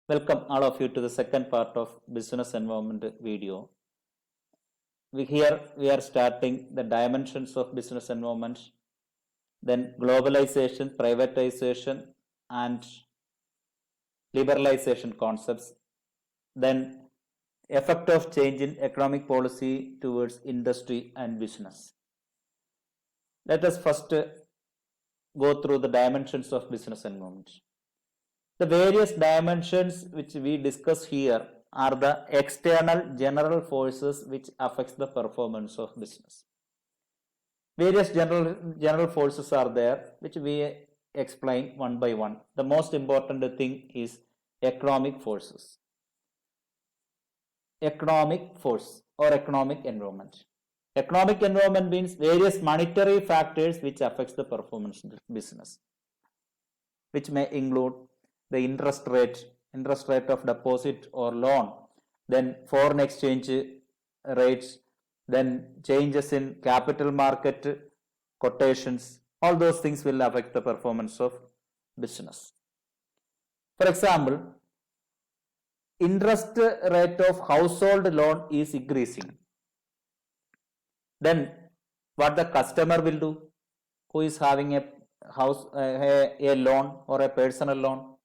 Welcome all of you to the second part of business environment video. Here we are starting the dimensions of business environment, then globalization, privatization and liberalization concepts, then effect of change in economic policy towards industry and business. Let us first go through the dimensions of business environment. The various dimensions which we discuss here are the external general forces which affects the performance of business. Various general forces are there which we explain one by one. The most important thing is economic forces. Economic force or economic environment. Economic environment means various monetary factors which affects the performance of business, which may include the interest rate of deposit or loan, then foreign exchange rates, then changes in capital market quotations. All those things will affect the performance of business. For example, interest rate of household loan is increasing. Then what the customer will do, who is having a house a loan or a personal loan?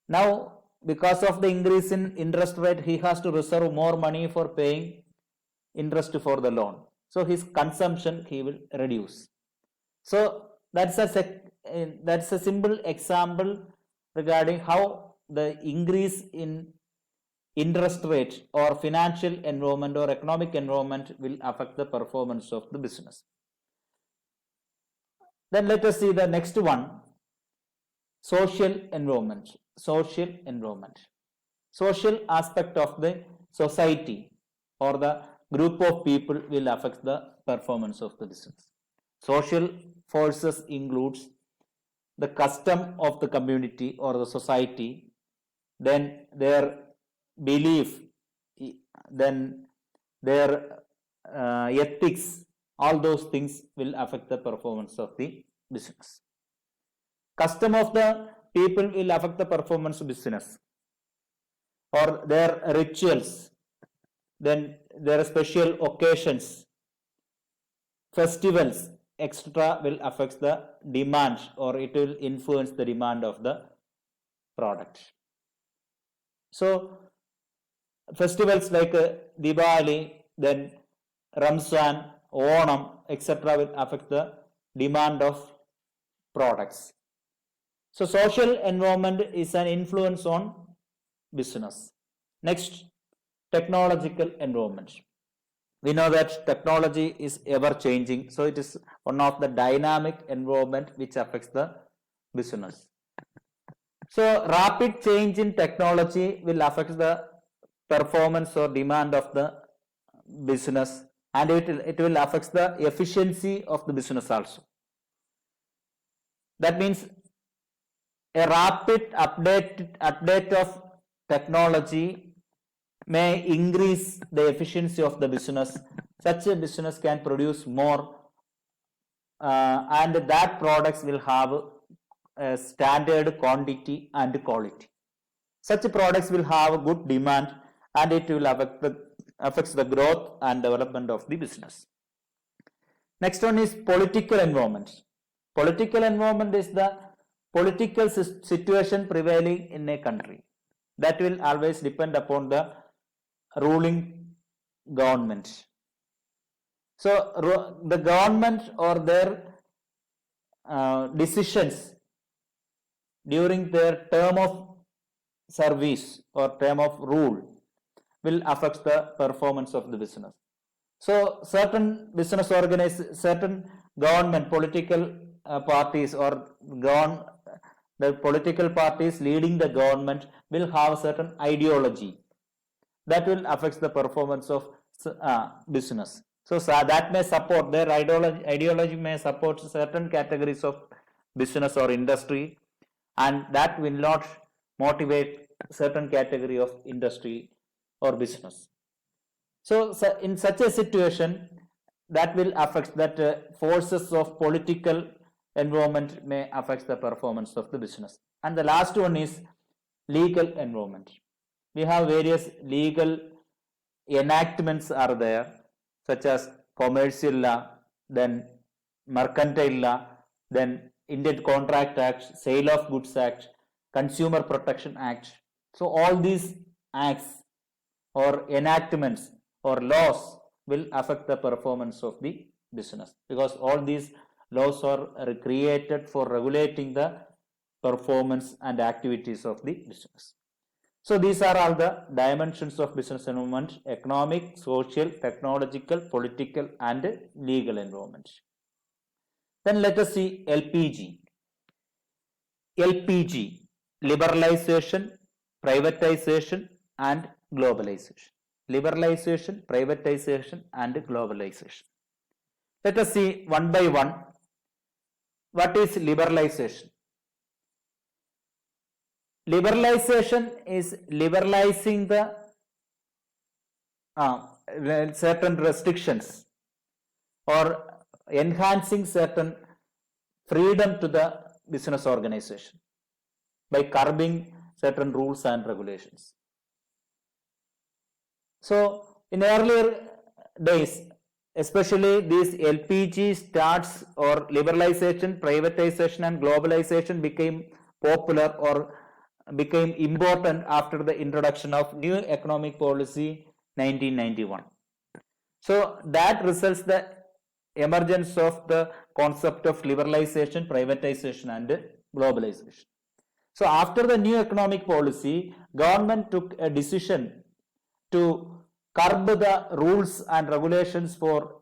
Now, because of the increase in interest rate, he has to reserve more money for paying interest for the loan. So his consumption he will reduce. So that's a simple example regarding how the increase in interest rate or financial environment or economic environment will affect the performance of the business. Then let us see the next one, social environment. Social environment. Social aspect of the society or the group of people will affect the performance of the business. Social forces includes the custom of the community or the society, then their belief, then their ethics. All those things will affect the performance of the business. Custom of the people will affect the performance of business, or their rituals, then their special occasions, festivals, etc. will affect the demand, or it will influence the demand of the product. So festivals like Diwali, then Ramzan, Onam, etc. will affect the demand of products. So social environment is an influence on business. Next, technological environment. We know that technology is ever changing, so it is one of the dynamic environment which affects the business. So rapid change in technology will affect the performance or demand of the business, and it will affect the efficiency of the business also. That means a rapid update of technology may increase the efficiency of the business. Such a business can produce more and that products will have a standard quantity and quality. Such products will have good demand and it will affect the growth and development of the business. Next one is political environment. Political environment is the political situation prevailing in a country. That will always depend upon the ruling government. So the government or their decisions during their term of service or term of rule will affect the performance of the business. So certain business certain government, political parties or the political parties leading the government will have certain ideology that will affect the performance of business. So that may support their ideology may support certain categories of business or industry, and that will not motivate certain category of industry or business. So in such a situation, that will affect that forces of political environment may affect the performance of the business. And the last one is legal environment. We have various legal enactments are there, such as commercial law, then mercantile law, then Indian Contract Act, Sale of Goods Act, Consumer Protection Act. So all these acts or enactments or laws will affect the performance of the business, because all these laws are created for regulating the performance and activities of the business. So these are all the dimensions of business environment: economic, social, technological, political and legal environment. Then let us see LPG. LPG, liberalization, privatization and globalization. Liberalization, privatization and globalization. Let us see one by one. What is liberalization? Liberalization is liberalizing the certain restrictions or enhancing certain freedom to the business organization by curbing certain rules and regulations. So in earlier days, especially these LPG starts or liberalization, privatization and globalization became popular or became important after the introduction of new economic policy 1991. So that results the emergence of the concept of liberalization, privatization and globalization. So after the new economic policy, government took a decision to curb the rules and regulations for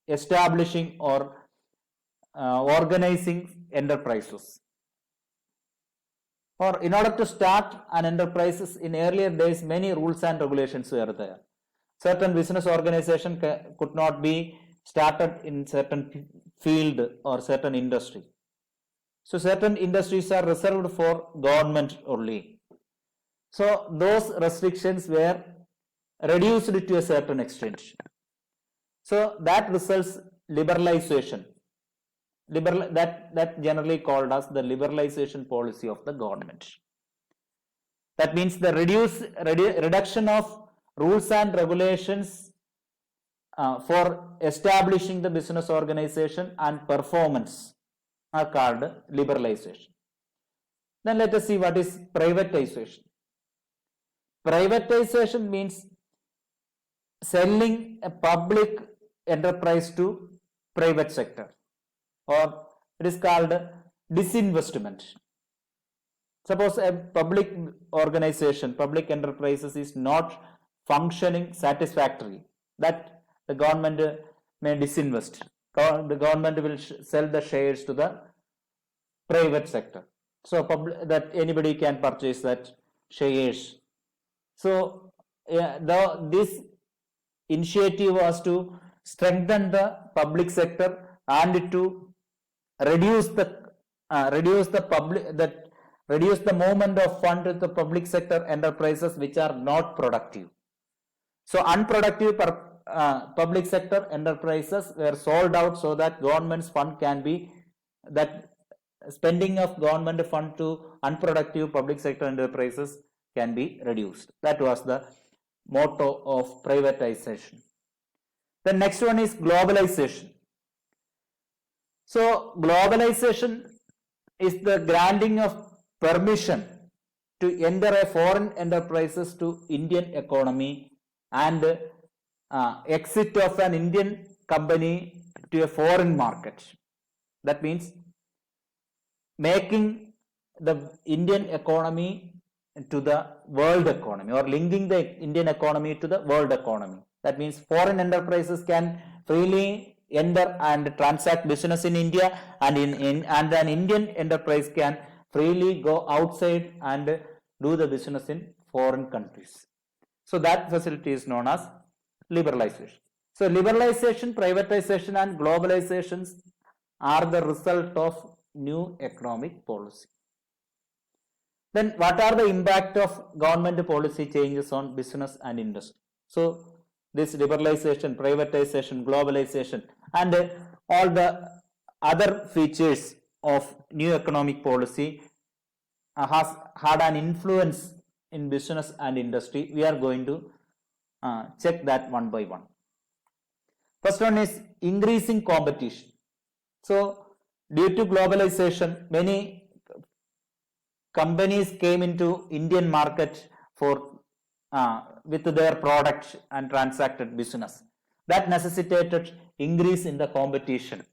establishing or organizing enterprises. Or in order to start an enterprise, in earlier days, many rules and regulations were there. Certain business organization could not be started in certain field or certain industry. So certain industries are reserved for government only. So those restrictions were reduced to a certain extent. So that results liberalization. That generally called as the liberalization policy of the government. That means the reduction of rules and regulations for establishing the business organization and performance are called liberalization. Then let us see what is privatization. Privatization means selling a public enterprise to private sector, or it is called disinvestment. Suppose a public organization, public enterprises is not functioning satisfactorily, that the government may disinvest. The government will sell the shares to the private sector, so that anybody can purchase that shares. So this initiative was to strengthen the public sector and to reduce the movement of fund to the public sector enterprises which are not productive. So unproductive public sector enterprises were sold out so that government's fund can be, that spending of government fund to unproductive public sector enterprises can be reduced. That was the motto of privatization. The next one is globalization. So globalization is the granting of permission to enter a foreign enterprises to Indian economy and exit of an Indian company to a foreign market. That means making the Indian economy to the world economy, or linking the Indian economy to the world economy. That means foreign enterprises can freely enter and transact business in India, and and an Indian enterprise can freely go outside and do the business in foreign countries. So that facility is known as liberalization. So liberalization, privatization and globalizations are the result of new economic policy. Then what are the impact of government policy changes on business and industry? So this liberalization, privatization, globalization and all the other features of new economic policy has had an influence in business and industry. We are going to check that one by one. First one is increasing competition. So, due to globalization, many companies came into Indian market for with their products and transacted business. That necessitated increase in the competition.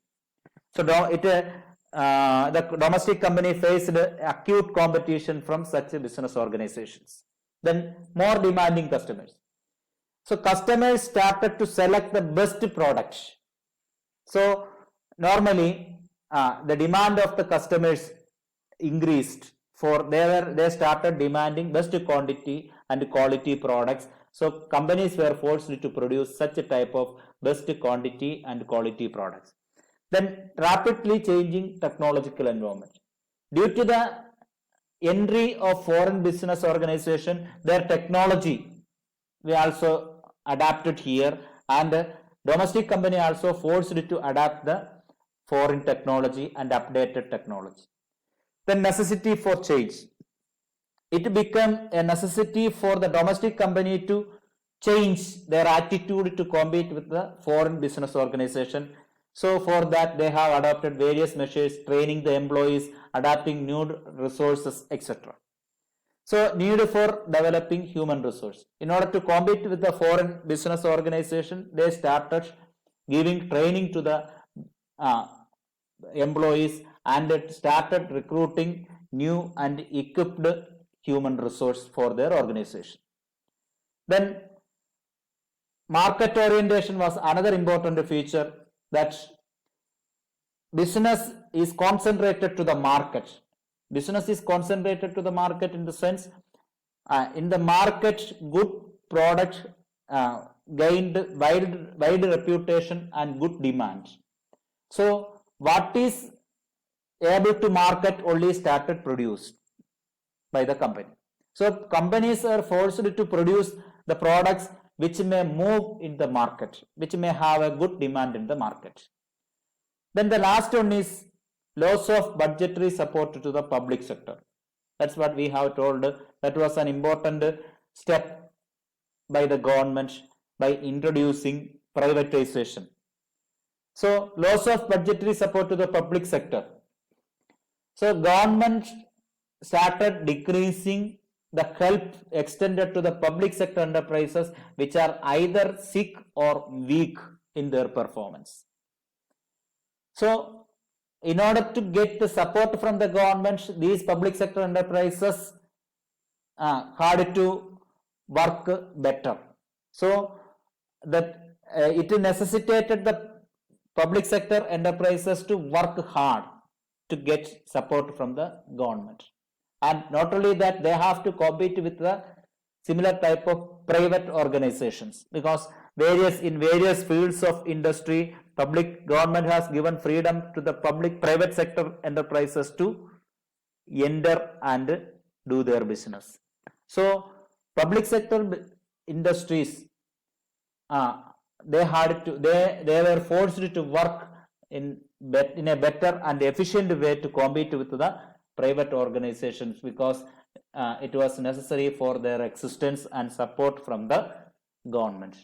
So, the domestic company faced acute competition from such business organizations. Then more demanding customers. So, customers started to select the best products. So, normally the demand of the customers increased for they started demanding best quantity and quality products. So, companies were forced to produce such a type of best quantity and quality products. Then rapidly changing technological environment. Due to the entry of foreign business organization, their technology we also adapted here, and domestic company also forced to adapt the foreign technology and updated technology. The necessity for change. It became a necessity for the domestic company to change their attitude to compete with the foreign business organization. So for that they have adopted various measures, training the employees, adapting new resources, etc. So need for developing human resource. In order to compete with the foreign business organization, they started giving training to the employees and started recruiting new and equipped human resource for their organization. Then market orientation was another important feature, that business is concentrated to the market. Business is concentrated to the market in the sense, in the market, good product gained wide reputation and good demand. So, what is able to market only started produced by the company. So, companies are forced to produce the products which may move in the market, which may have a good demand in the market. Then the last one is loss of budgetary support to the public sector. That's what we have told. That was an important step by the government by introducing privatization. So, loss of budgetary support to the public sector. So, government started decreasing the help extended to the public sector enterprises which are either sick or weak in their performance. So, in order to get the support from the government, these public sector enterprises had to work better. So, that it necessitated the public sector enterprises to work hard to get support from the government. And not only that, they have to compete with the similar type of private organizations, because in various fields of industry, government has given freedom to the private sector enterprises to enter and do their business. So, public sector industries, they were forced to work in a better and efficient way to compete with the private organizations, because it was necessary for their existence and support from the government.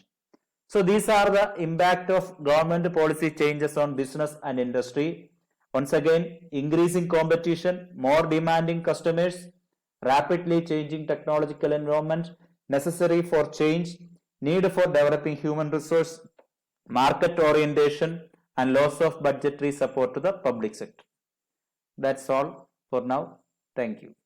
So these are the impact of government policy changes on business and industry. Once again, increasing competition, more demanding customers, rapidly changing technological environment, necessary for change, need for developing human resource, market orientation, and loss of budgetary support to the public sector. That's all for now. Thank you.